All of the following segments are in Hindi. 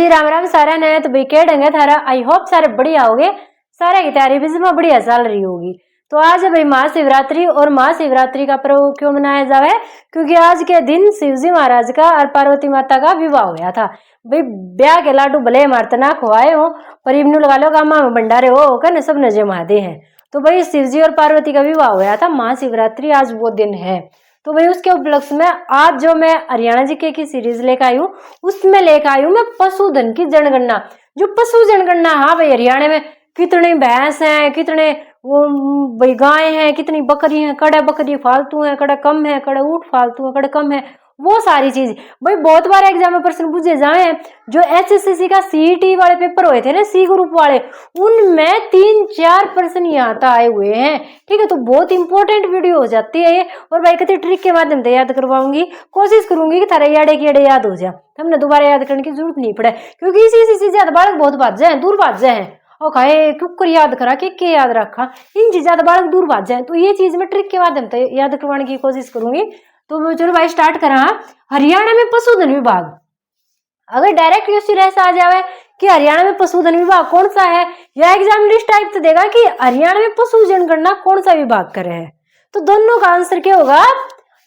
जी राम राम सारा ने। तो भाई कह देंगे थारा, आई होप सारे बढ़िया होगे, सारे की तैयारी भी इसमें बढ़िया चल रही होगी। तो आज है भाई महाशिवरात्रि, और महाशिवरात्रि का पर्व क्यों मनाया जावे? क्योंकि आज के दिन शिवजी महाराज का और पार्वती माता का विवाह हुआ था। भाई ब्याह के लाडू भले मारते ना खुआए हो, पर इमनू लगा लो गामा में भंडारे हो कर सब न जमाते हैं। तो भाई शिवजी और पार्वती का विवाह हुआ था, महाशिवरात्रि आज वो दिन है। तो भाई उसके उपलक्ष्य में आज जो मैं हरियाणा जीके की सीरीज लेकर आई हूँ, उसमें लेकर आई हूँ मैं पशुधन की जनगणना। जो पशु जनगणना, हाँ भाई हरियाणा में कितने भैंस हैं, कितने वो भाई गाय हैं, कितनी बकरी हैं, कड़ा बकरी फालतू है, कड़ा कम है, कड़ा ऊँट फालतू है, कड़ा कम है, वो सारी चीज। भाई बहुत बार एग्जाम में प्रश्न पूछे जाए हैं। जो एचएससीसी का सीईटी वाले पेपर हुए थे ना, सी ग्रुप वाले, उनमें 3-4 प्रश्न यहाँ तक आए हुए हैं। ठीक है, तो बहुत इंपॉर्टेंट वीडियो हो जाती है ये। और भाई कितनी ट्रिक के माध्यम से याद करवाऊंगी, कोशिश करूंगी कि थारे याडे की याडे याद हो जाए, हमने दोबारा याद करने की जरूरत नहीं पड़े। क्योंकि इसी ज्यादा बालक बहुत भाज जाए, दूर भाज जाए और कहे कुकर याद करा के याद रखा, इन चीज ज्यादा बालक दूर भाज जाए। तो ये चीज मैं ट्रिक के माध्यम से याद करवाने की कोशिश करूंगी। तो चलो भाई स्टार्ट करा। हरियाणा में पशुधन विभाग, अगर डायरेक्ट क्वेश्चन ऐसा आ जाए कि हरियाणा में पशुधन विभाग कौन सा है, या एग्जाम लिस्ट टाइप से देगा कि हरियाणा में पशु जनगणना कौन सा विभाग करे है, तो दोनों का आंसर क्या होगा?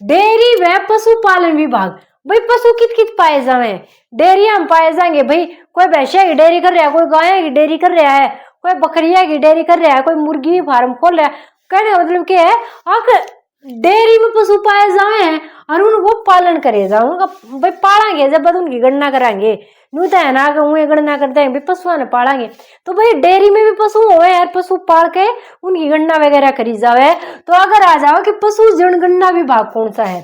डेयरी व पशुपालन विभाग। भाई पशु कित पाए जाए? डेयरिया में पाए जाएंगे। भाई कोई भैंसिया की डेयरी कर रहा है, कोई गाय की डेयरी कर रहा है, कोई बकरिया की डेयरी कर रहा है, कोई मुर्गी फार्म खोल रहा है। कहने का मतलब क्या है, अगर डेयरी में पशु पाए जाए हैं और उनको पालन करे जाओ, उनका भाई पालेंगे, जब बाद उनकी गणना कराएंगे। न्यू तो है ना कि गणना करते हैं, भाई पशुओं ने पालेंगे। तो भाई डेयरी में भी पशु हुए यार, पशु पाल के उनकी गणना वगैरह करी जावे। तो अगर आ जाओ कि पशु जनगणना विभाग कौन सा है,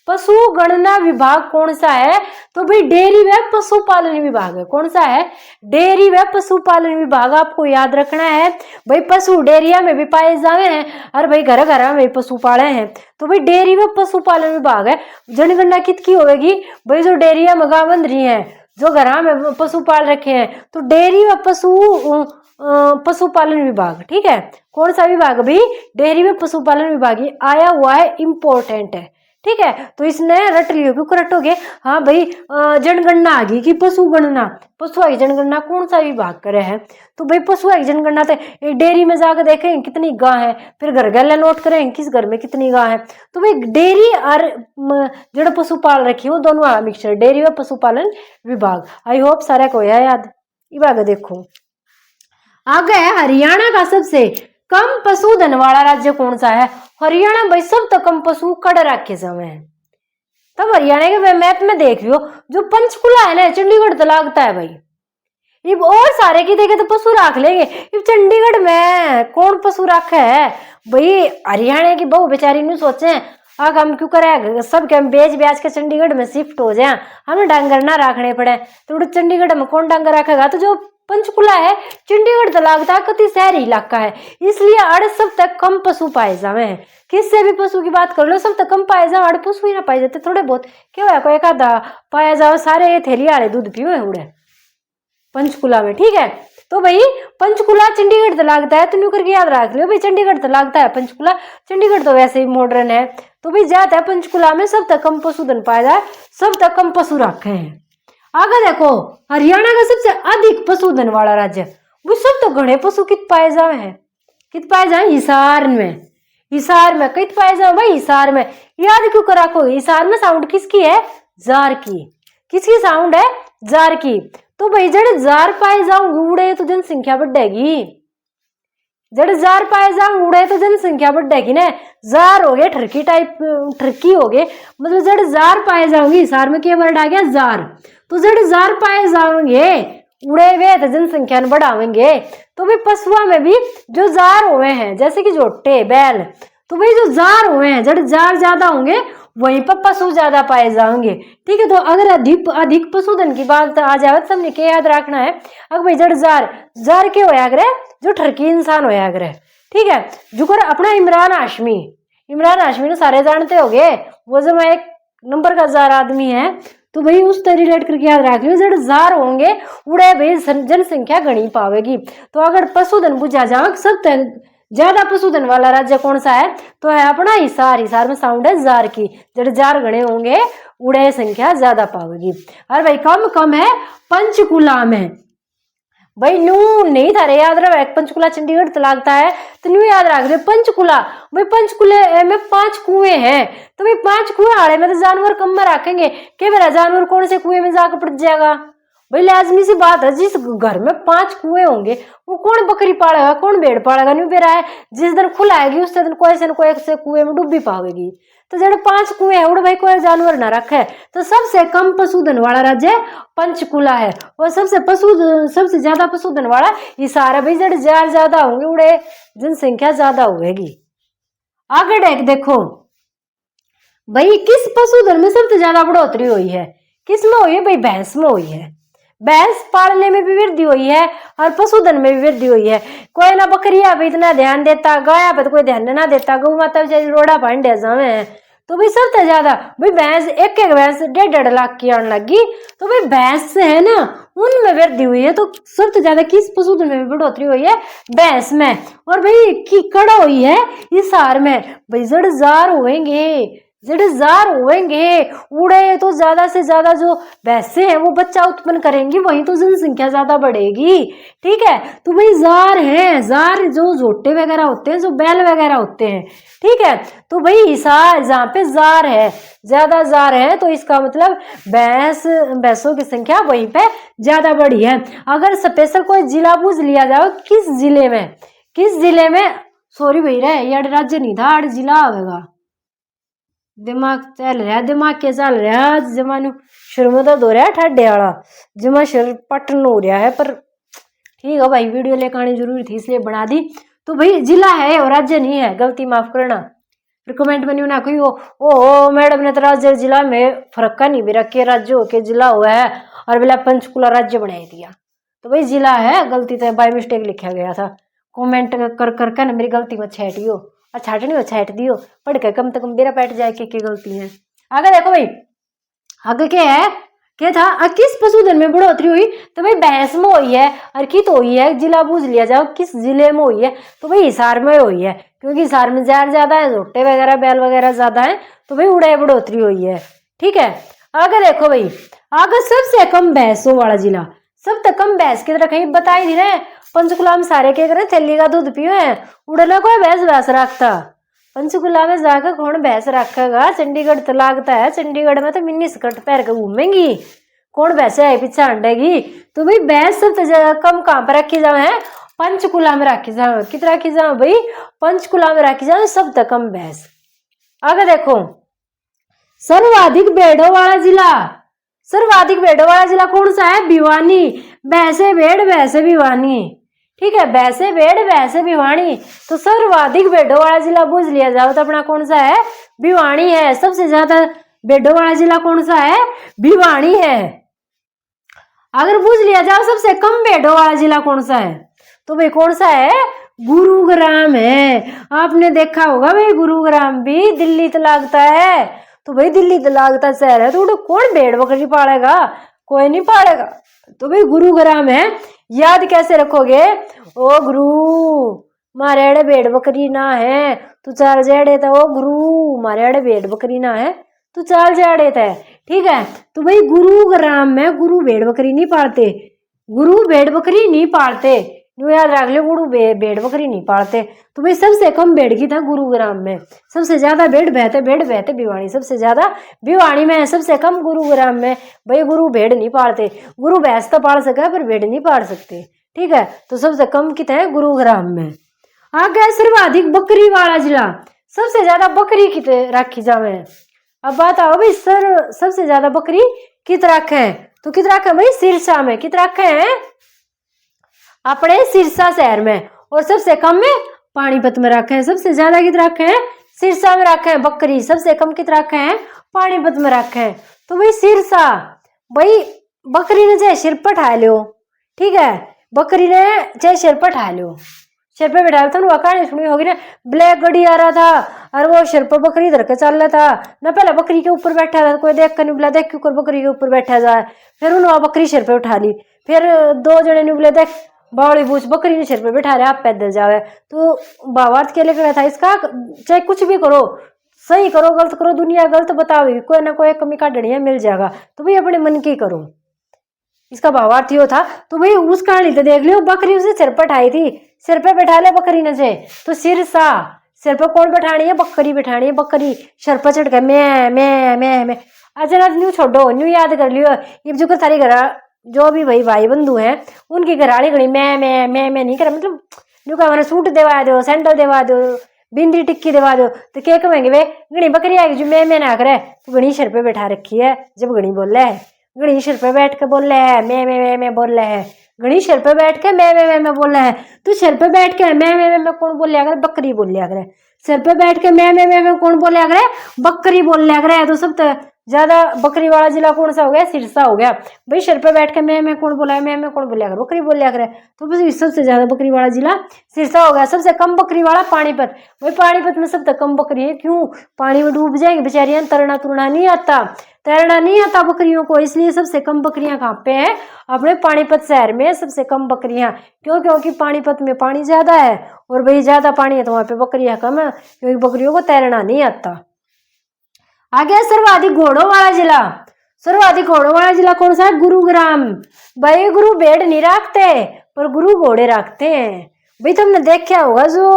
पशु गणना विभाग कौन सा है, तो भाई डेयरी व पशुपालन विभाग है। कौन सा है? डेयरी व पशुपालन विभाग। आपको याद रखना है भाई, पशु डेयरिया में भी पाए जावे हैं और भाई घर घर में पशु पाले हैं। तो भाई डेयरी व पशुपालन विभाग है। जनगणना कितकी होगी? भाई जो डेयरिया में गाय बन रही है, जो घर में पशु पाल रखे हैं, तो डेयरी व पशुपालन विभाग। ठीक है, कौन सा विभाग? भी डेयरी व पशुपालन विभाग ही आया हुआ है, इंपॉर्टेंट है। ठीक है, तो इसने रट लियो, क्यों रटोगे? हाँ भाई जनगणना आ गई कि पशु गणना, पशु की जनगणना कौन सा विभाग करे है? तो भाई पशु की जनगणना तो डेयरी में जाकर देखें कितनी गाय है, फिर घर गला नोट करें किस घर में कितनी गाय है। तो भाई डेयरी और जड़ पशुपाल रखी हूँ, दोनों वाला मिक्सचर, डेयरी व पशुपालन विभाग। आई होप सारा को याद। विभाग देखो आगे है, हरियाणा का सबसे कम पशुधन वाला राज्य कौन सा है? हरियाणा भाई सब तो कम पशु कड़ रखे समय है। तब हरियाणा के मैप में देख लियो, जो पंचकुला है ना, चंडीगढ़ तो लागता है भाई। इब और सारे की देखे तो पशु रख लेंगे, इब चंडीगढ़ में कौन पशु रखे है? भाई हरियाणा की बहु बेचारी नहीं सोचे आग हम क्यों करे, सब के हम बेच के चंडीगढ़ में शिफ्ट हो जाए, हमें डांगर ना रखने पड़े। तो चंडीगढ़ में कौन डांगर रखेगा? तो जो पंचकुला है, चंडीगढ़ तो लागता है कति शहरी इलाका है, इसलिए अड़ सब तक कम पशु पाए जावे हैं। किससे भी पशु की बात कर लो, सब तक कम पाए जाओ, अड़ पशु ही ना पाए जाते, थोड़े बहुत क्या है, कोई एक आधा पाया जाओ, सारे ये थैली वाले दूध पियो उड़े पंचकुला में। ठीक है, तो भाई पंचकुला चंडीगढ़ तो लागता है, तो न्यू करके याद रख लो भाई, चंडीगढ़ तो लागता है पंचकुला, चंडीगढ़ तो वैसे ही मॉडर्न है। तो भाई जाता है पंचकुला में, सब तक कम पशुधन पाया जाए, सब तक कम पशु रखे हैं। आगे देखो, हरियाणा का सबसे अधिक पशुधन वाला राज्य, वो सब तो घने पशु कित पाए जाए हैं, कित पाए जाए? हिसार में। हिसार में कित पाए जाए भाई? हिसार में। याद क्यों करा को? हिसार में साउंड किसकी है? जार की। किसकी साउंड है? जार की। तो भाई जड़ जार पाए जाओ उड़े तो जनसंख्या बढ़ेगी, जड़ जार पाए जाओ उड़े तो जनसंख्या बढ़ेगी ना। जार हो गए ठरकी टाइप, ठरकी हो गए, मतलब जड़ जार पाए जाओगे, हिसार में क्या वर्ड आ गया? जार। तो जड़ जार पाए जाओगे उड़े हुए तो जनसंख्या बढ़ावेंगे। तो भाई पशुओं में भी जो जार हुए हैं, जैसे कि जोटे बैल, तो भाई जो जार हुए हैं, जड़ जार ज्यादा होंगे वहीं पर पशु ज्यादा पाए जाएंगे। ठीक है, तो अगर अधिक पशुधन की बात आ जाए तो हमने क्या याद रखना है? अगर भाई जड़ जार के होया करे, जो ठरकी इंसान होया करे। ठीक है, जो कर अपना इमरान हाशमी ने सारे जानते होगे, वो जो एक नंबर का जार आदमी है, तो भाई उससे रिलेट करके याद रख लो, जड़ जार होंगे उड़े भाई जनसंख्या गणी पावेगी। तो अगर पशुधन बुझा जाओ, सब ज्यादा पशुधन वाला राज्य कौन सा है? तो है अपना हिसार। हिसार में साउंड है जार की। जब जार गणे होंगे उड़े संख्या ज्यादा पावेगी। और भाई कम है पंचकुला में। भाई न्यू नहीं था रे याद रहा, पंचकुला चंडीगढ़ तो लगता है, तो न्यू याद रख दे पंचकुला। भाई पंचकुले में 5 कुएं हैं, तो भाई 5 कुएं आड़े में तो जानवर कम में रखेंगे के मेरा जानवर कौन से कुएं में जाकर पड़ जाएगा? भाई लाजमी सी बात है, जिस घर में 5 कुएं होंगे वो कौन बकरी पालेगा, कौन भेड़ पालेगा? न्यू बेरा है जिस दिन खुलाएगी उस दिन कोई से न कोई से कुएं में डूबी पावेगी। तो जब 5 कुएं है उड़ भाई कोई जानवर ना रखे। तो सबसे कम पशुधन वाला राज्य पंचकुला है, और सबसे ज्यादा पशुधन वाला हिसार है। भाई जड़ जार ज्यादा होंगे उड़े जनसंख्या ज्यादा होगी। आगे देखो भाई किस पशुधन में सबसे ज्यादा बढ़ोतरी हुई है? किस में हुई है? भाई भैंस में हुई है। भैंस पालने में भी वृद्धि हुई है और पशुधन में भी वृद्धि हुई है। कोई ना बकरिया पे इतना ध्यान देता, गाया पे तो कोई ध्यान ना देता, गौ माता बेचारी रोड़ा पांडे जावे। तो भाई सबसे ज्यादा भाई भैंस एक भैंस 1.5 लाख की आने लगी। तो भाई भैंस से है ना उनमें वृद्धि हुई है। तो सबसे ज्यादा किस पशुधन में बढ़ोतरी हुई है? भैंस में। और भाई की कड़ा हुई है हिसार में। भाई जड़जार होंगे उड़े तो ज्यादा से ज्यादा जो भैंसे हैं वो बच्चा उत्पन्न करेंगी, वहीं तो जनसंख्या ज्यादा बढ़ेगी। ठीक है, तो भाई जार है, जार जो जोटे वगैरह होते हैं, जो बैल वगैरह होते हैं। ठीक है, तो भाई हिसार जहाँ पे जार है, ज्यादा जार है, तो इसका मतलब भैंसों की संख्या वहीं पे ज्यादा बढ़ी है। अगर स्पेशल कोई जिला पूछ लिया जाए किस जिले में सॉरी भैया ये राज्य नहीं था, जिला आवेगा। दिमाग के चल रहा जमानु शुरू में दर्द हो रहा है ठाडे वाला, जमा शरीर पटन हो रहा है। पर ठीक है भाई, वीडियो लेकर आनी जरूरी थी इसलिए बना दी। तो भाई जिला है और राज्य नहीं है, गलती माफ करना। फिर कमेंट में नहीं ना कोई ओ मैडम ने तो राज्य जिला में फर्क का नहीं भी रखे, राज्य होके जिला हुआ है और बोला पंचकुला राज्य बना दिया। तो भाई जिला है, गलती से बाय मिस्टेक लिखा गया था। कमेंट कर ना मेरी गलती में छेटियो और छाटनी हो छाट दियो, पढ़ के कम से कम बेरा बैठ जाए के गलती है। आगे देखो भाई, आगे क्या है, क्या था किस पशुधन में बढ़ोतरी हुई? तो भाई भैंस में हुई है। और की तो हुई है, जिला पूछ लिया जाओ किस जिले में हुई है? तो भाई हिसार में हुई है, क्योंकि हिसार में जार ज्यादा है, झोटे वगैरह बैल वगैरह ज्यादा है, तो भाई उड़े बढ़ोतरी हुई है। ठीक है, आगे देखो भाई, आगे सबसे कम भैंसों वाला जिला, सबसे कम भैंस की तरह कहीं बताई दी रहे पंचकुला में सारे के करे थैली का दूध पियो है, उड़ना कोई भैंस रखता। पंचकुला में जाकर कौन भैंस रखेगा? चंडीगढ़ तो लागता है, चंडीगढ़ में तो मिनी स्कर्ट पहन के घूमेंगी, कौन भैंसे है पीछे हंडेगी। तो भाई भैंस सबसे ज्यादा कम कहाँ पर रखी जाओ है? पंचकुला में रखी जाओ। कितना रखी जाओ भाई? पंचकुला में रखी जाओ सबसे कम भैंस। आगे देखो, सर्वाधिक भेड़ों वाला जिला, सर्वाधिक भेड़ों वाला जिला कौन सा है? भिवानी। भैंसे भेड़ भैंसे भिवानी। ठीक है, भैंसे भेड़ भैंसे भिवानी। तो सर्वाधिक भेड़ों वाला जिला पूछ लिया जाओ तो अपना कौन सा है? भिवानी है। सबसे ज्यादा भेड़ों वाला जिला कौन सा है? भिवानी है। अगर पूछ लिया जाओ सबसे कम भेड़ों वाला जिला कौन सा है? तो भाई कौन सा है? गुरुग्राम है। आपने देखा होगा भाई, गुरुग्राम भी दिल्ली तो लगता है, तो भाई दिल्ली तो लागता शहर है, तो कौन भेड़ बकरी पालेगा? कोई नहीं पालेगा। तो भाई गुरुग्राम है। याद कैसे रखोगे? ओ गुरु मारे अड़े भेड़ बकरी ना है तू चाल जाड़े था, ओ गुरु मारे अड़े भेड़ बकरी ना है तू चाल जाड़े था। ठीक है, तो भाई गुरुग्राम में गुरु भेड़ बकरी नहीं पालते, गुरु भेड़ बकरी नहीं पालते, याद रख लो, गुरु भेड़ बकरी नहीं पालते। तो भाई सबसे कम भेड़ की था गुरुग्राम में, सबसे ज्यादा भेड़ बहते भिवानी, सबसे ज्यादा भिवानी में है, सबसे कम गुरुग्राम में। भाई गुरु भेड़ नहीं पालते, गुरु भैंस तो पाल सके पर भेड़ नहीं पाल सकते। ठीक है, तो सबसे कम कितने है? गुरुग्राम में। आगे सर्वाधिक बकरी वाला जिला, सबसे ज्यादा बकरी कित रखी जावे। अब बात आओ भाई सबसे ज्यादा बकरी कित रखे है? तो कित रखे भाई? सिरसा में। कित रखे हैं? अपने सिरसा शहर में। और सबसे कम में पानीपत में रखे हैं। सबसे ज्यादा कित रखे हैं? सिरसा में रखे हैं बकरी, सबसे कम कित रखे हैं? पानीपत में रखे हैं। तो भाई सिरसा, भाई बकरी ने चाहे सिर पर उठा लो, ठीक है, बकरी ने चाहे सिर पर उठा लो, सिर पे बैठा था, कहानी सुनी होगी ना, ब्लैक गड़ी आ रहा था और वो सिर पर बकरी धर के चल रहा था ना, पहले बकरी के ऊपर बैठा था, कोई देख कर नहीं बोला देख के ऊपर बकरी के ऊपर बैठा जाए, फिर उन्होंने बकरी सिर पे उठा ली, फिर 2 जने ने बोले देख बावली पूछ बकरी ने सिर पे बैठा रहे आप पैदल जावे। तो भावार्थ क्या लिख रहा था इसका, चाहे कुछ भी करो, सही करो गलत करो, दुनिया गलत बतावे, कोई ना कोई कमी काटनी है मिल जाएगा, तो भाई अपने मन की करो। इसका भावार्थ यो था। तो भाई उस कहानी तो देख लियो, बकरी उसे सिर पर उठाई थी, सिर पे बैठा ले बकरी ने से, तो सिर पर कौन बैठानी है, बकरी बैठानी है। बकरी सिर पर चढ़ कर मैं अच्छा ना, न्यू छोड़ो, न्यू याद कर लियो। ये जो सारी घर जो भी भाई बंधु हैं उनकी घराड़ी घड़ी मैं नहीं कर, मतलब न्यू का मैंने सूट देवा दो, सैंडल देवा दो, बिंदी टिक्की देवा दो, तो क्या कहेंगे वे घड़ी बकरी आएगी जो मैं ना करे, तो घड़ी सिर पे बैठा रखी है। जब घड़ी बोल रहा है, घड़ी सिर पे बैठ के बोल रहा है मैं बोल रहा है, घड़ी सिर पे बैठ के मैं बोल रहा है। तो सिर पे बैठ के मैं कौन बोल लिया करे, बकरी बोल लिया करे। सिर पे बैठ के मैं कौन बोल लिया करे, बकरी बोल लिया करे। तो सब ज्यादा बकरी वाला जिला कौन सा हो गया, सिरसा हो गया। भाई सिर पे बैठ के मैं कौन बोला है, मैं कौन बोलिया करे, बकरी बोलिया करे। तो बस सबसे ज्यादा बकरी वाला जिला सिरसा हो गया। सबसे कम बकरी वाला पानीपत। भाई पानीपत में सबसे कम बकरी है, क्यों, पानी में डूब जाएंगे बेचारियां, तैरना तुरना नहीं आता बकरियों को, इसलिए सबसे कम बकरियां कहाँ पे हैं, अपने पानीपत शहर में सबसे कम बकरियां। क्यों, क्योंकि पानीपत में पानी ज्यादा है, और भाई ज्यादा पानी है तो वहां पे बकरियां कम है, क्योंकि बकरियों को तैरना नहीं आता। आगे सर्वाधिक घोड़ों वाला जिला। सर्वाधिक घोड़ों वाला जिला कौन सा है, गुरुग्राम। भाई गुरु भेड़ नहीं रखते, पर गुरु घोड़े रखते हैं। भाई तुमने देखा होगा जो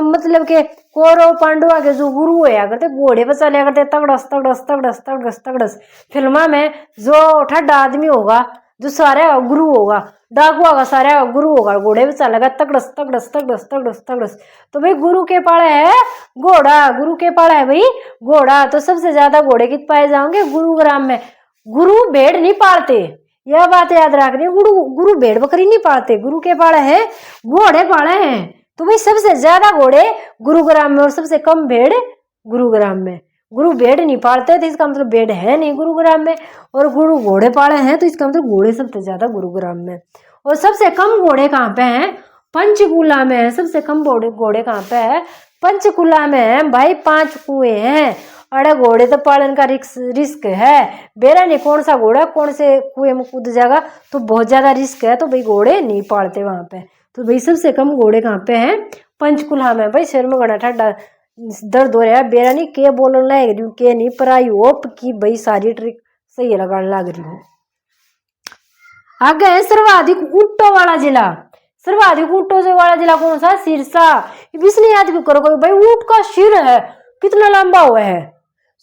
मतलब के कौरव पांडवा के जो गुरु होया करते, घोड़े पर चलिया करते, तगड़स तगड़स तगड़स तगड़स तगड़स। फिल्मा में जो ठड्डा आदमी होगा, जो सारा गुरु होगा, डाकू होगा, सारा गुरु होगा, घोड़े पे चलेगा तगड़स तगड़स तगड़स तगड़स तगड़स। तो भाई गुरु के पाले है घोड़ा, गुरु के पाले है भाई घोड़ा। तो सबसे ज्यादा घोड़े कित पाए जाओगे, गुरुग्राम में। गुरु भेड़ नहीं पालते, यह बात याद रखनी, गुरु भेड़ बकरी नहीं पालते, गुरु के पाले है घोड़े पाले हैं। तो भाई सबसे ज्यादा घोड़े गुरुग्राम में और सबसे कम भेड़ गुरुग्राम में। गुरु भेड़ नहीं पालते तो इसका मतलब भेड़ है नहीं गुरुग्राम में, और गुरु घोड़े पाले हैं तो इसका मतलब घोड़े सबसे ज्यादा गुरुग्राम में। और सबसे कम घोड़े कहाँ पे हैं, पंचकुला में है। सबसे कम घोड़े कहाँ पे है, पंचकुला में है। भाई 5 कुएं हैं, अरे घोड़े तो पालन का रिस्क है। बेरा नहीं कौन सा घोड़ा कौन से कुएं में कूद जाएगा, तो बहुत ज्यादा रिस्क है, तो भाई घोड़े नहीं पालते वहां पे। तो भाई सबसे कम घोड़े कहाँ पे हैं, पंचकुला में। भाई सिर में घड़ा ठंडा दर्द हो रहा है, बेरा नहीं के बोलने लग रही हूँ के नहीं, पर आई होप की भाई सारी ट्रिक सही लगाने लग रही हूँ। आगे है सर्वाधिक ऊंटों वाला जिला। सर्वाधिक ऊंटों से वाला जिला कौन सा, सिरसा। इसलिए याद भी करो भाई, ऊंट का सिर है कितना लंबा हुआ है,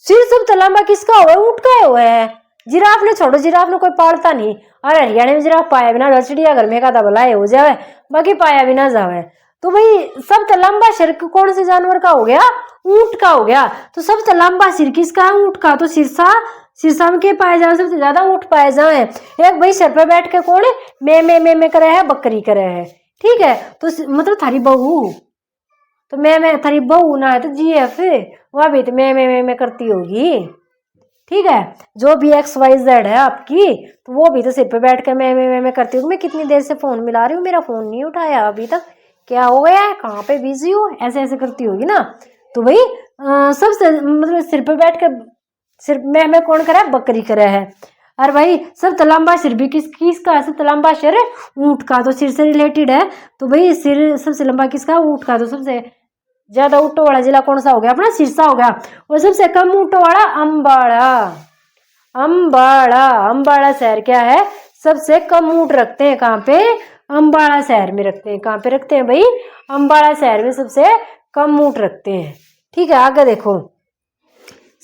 सिर सबसे लंबा किसका हुआ है, ऊंट का हुआ है। जिराफ ने छोड़ो, जिराफ ने कोई पालता नहीं, अरे हरियाणा में जिराफ पाया बिना चिड़ियाघर में का भलाए हो जावे, बाकी पाया भी ना जावे। तो भाई सबसे लंबा सिर कौन से जानवर का हो गया, ऊंट का हो गया। तो सबसे लंबा सिर किसका है, ऊंट का। तो सिरसा में क्या पाए जाए, सबसे ज्यादा ऊंट पाए जाए। एक भाई सिर पे बैठ के कौन मैं करे है, बकरी करे है, ठीक है। तो मतलब थारी बहू, तो मैं थारी बहू ना है तो GF वह भी तो मैं करती होगी, ठीक है। जो भी XYZ है आपकी, तो वो भी तो सिर पे बैठ के मैं करती होगी। मैं कितनी देर से फोन मिला रही हूँ, मेरा फोन नहीं उठाया अभी तक, क्या हो गया है, कहाँ पे बिजी हो, ऐसे ऐसे करती होगी ना। तो भाई सबसे मतलब सिर पे बैठ के सिर मैं कौन करा है, बकरी करा है। और भाई सबसे लंबा सिर भी किसका, सबसे लंबा सिर ऊंट का। तो सिर से रिलेटेड है, तो भाई सिर सबसे लंबा किसका, ऊंट का। तो सबसे ज्यादा ऊंटों वाला जिला कौन सा हो गया, अपना सिरसा हो गया। और सबसे कम ऊंटों वाला अम्बाड़ा। अम्बाड़ा शहर क्या है, सबसे कम ऊंट रखते हैं कहाँ पे, अम्बाड़ा शहर में रखते हैं। कहाँ पे रखते हैं भाई, अम्बाड़ा शहर में सबसे कम ऊंट रखते हैं, ठीक है। आगे देखो,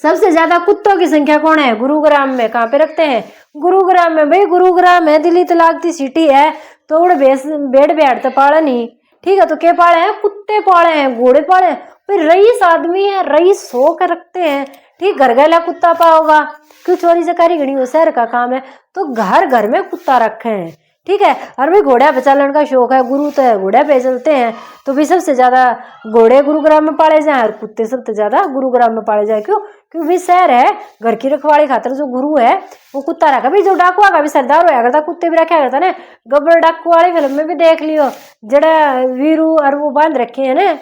सबसे ज्यादा कुत्तों की संख्या कौन है, गुरुग्राम में। कहाँ पे रखते हैं, गुरुग्राम में। भाई गुरुग्राम है दिल्ली तो लागती सिटी है, तो उड़ भेड़ बैठ तो पाला नहीं, ठीक है। तो क्या पाले हैं, कुत्ते पाले हैं, घोड़े पाले हैं। भाई रईस आदमी है, रईस शौक रखते हैं, ठीक। घर गला कुत्ता पाओगा, क्यों, चोरी चकारी घड़ी हो, शहर का काम है, तो घर घर में कुत्ता रखे हैं, ठीक है। और भाई घोड़ा पे चलन का शौक है, गुरु तो है घोड़ा पे चलते हैं। तो भी सबसे ज्यादा घोड़े गुरुग्राम में पाले जाए, और कुत्ते सबसे ज्यादा गुरुग्राम में पाले जाए। क्यों, क्योंकि शहर है, घर की रखवाली खातर जो गुरु है वो कुत्ता रखा। भाई जो डाकुआ का भी सरदार होया करता, कुत्ते भी रखा करता ना। गब्बर डाकू वाली फिल्म में भी देख लियो, जड़ा वीरू और वो बांध रखे है ना,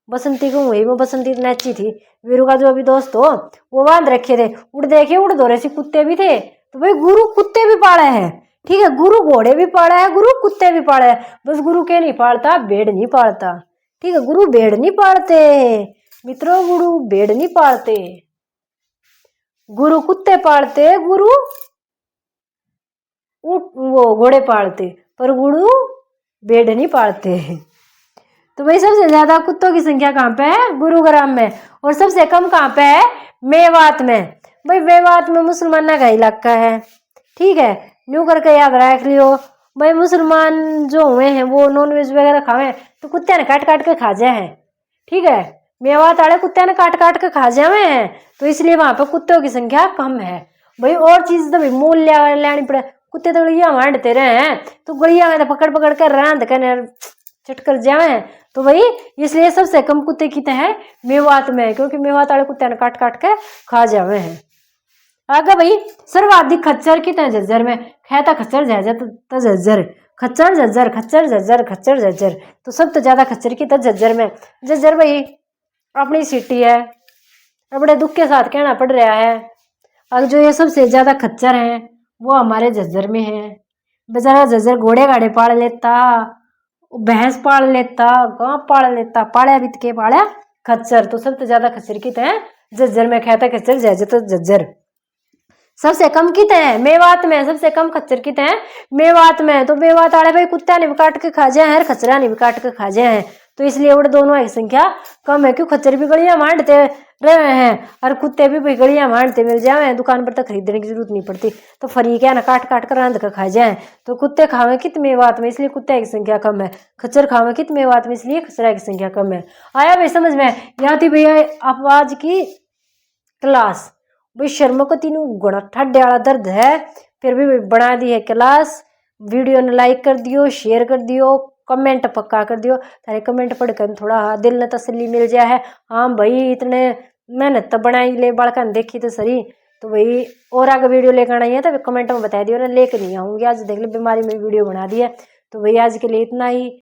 बसंती को हुई, वो बसंती नची थी, वीरू का जो अभी दोस्त हो, वो बांध रखे थे, उड़ देखे उड़ दो रहे कुत्ते भी थे। तो भाई गुरु कुत्ते भी पाले हैं, ठीक है। गुरु घोड़े भी पाला है, गुरु कुत्ते भी पाले है, बस गुरु के नहीं पालता, भेड़ नहीं पालता। ठीक है, गुरु भेड़ नहीं पालते मित्रों, गुरु भेड़ नहीं पालते, गुरु कुत्ते पालते, गुरु वो घोड़े पालते, पर गुरु भेड़ नहीं पालते। तो भाई सबसे ज्यादा कुत्तों की संख्या कहाँ पे है? गुरुग्राम में। और सबसे कम कहाँ पे है? मेवात में। भाई मेवात में मुसलमाना का इलाका है। ठीक है, न्यू करके याद रख लियो। भाई मुसलमान जो हुए हैं वो नॉनवेज वगैरह खावे तो कुत्ते ने काट काट के खा जाए हैं। ठीक है, मेवात वाले कुत्ते ने काट काट के खा जावे हैं, तो इसलिए वहां पर कुत्तों की संख्या कम है। भाई और चीज तो भाई मोल लेनी पड़े, कुत्ते तो गलिया मांडते रहे हैं, तो गलिया में तो पकड़ पकड़ कर रांध कर चटकर जावे हैं। तो भाई इसलिए सबसे कम कुत्ते कितने हैं? मेवात में, क्योंकि मेवात वाले कुत्ते ने काट काट के खा जावे हैं। आगे भाई सर्वाधिक खच्चर कितने? झज्जर में। कहता खच्चर झज्जर तो झज्जर, खच्चर झज्जर, खच्चर झज्जर, खच्चर झज्जर, तो सब तो ज्यादा खच्चर की तो झज्जर में। झज्जर भाई अपनी सिटी है, बड़े दुख के साथ कहना पड़ रहा है। अब जो ये सबसे ज्यादा खच्चर हैं वो हमारे झज्जर में है। बेचारा झज्जर घोड़े गाड़े पाल लेता, भैंस पाल लेता, गांव पाल लेता, पाड़ा बीत के पाड़ा खच्चर, तो सबसे ज्यादा खच्चर कितने हैं? झज्जर में। कहता खच्चर जैसे तो झज्जर। सबसे कम कितने हैं? मेवात में। सबसे कम खच्चर कितने हैं? मेवात में। तो मेवात वाले भाई कुत्ता ने भी काट के खा जाए हैं, खच्चरा ने भी काट के खा जाए हैं, तो इसलिए वो दोनों की संख्या कम है। क्यों? खच्चर भी गलियां मांडते रहे हैं और कुत्ते भी गलियां मांडते मिल जाए, दुकान पर तक खरीदने की जरूरत नहीं पड़ती, तो फरी क्या ना काट काट कर रांध कर खा जाए। तो कुत्ते खावे कित मेवात में, इसलिए कुत्ते की संख्या कम है। खच्चर खावे कित मेवात में, इसलिए खच्चरा की संख्या कम है। आया भाई समझ में? यहाँ थी भैया आप आज की क्लास। भाई शर्मा को तीनों गुणा ठाडे वाला दर्द है, फिर भी बना दी है क्लास। वीडियो ने लाइक कर दियो, शेयर कर दियो, कमेंट पक्का कर दियो, तारे कमेंट पढ़कर थोड़ा दिल ने तसल्ली मिल जाए है। हाँ भाई इतने मेहनत तो बनाई ले बालका ने देखी तो सही। तो भाई और आगे वीडियो लेकर आना ही है तो कमेंट में बता दियो ना, लेकर नहीं आऊँगी। आज देख ले बीमारी में वीडियो बना दी है। तो भाई आज के लिए इतना ही।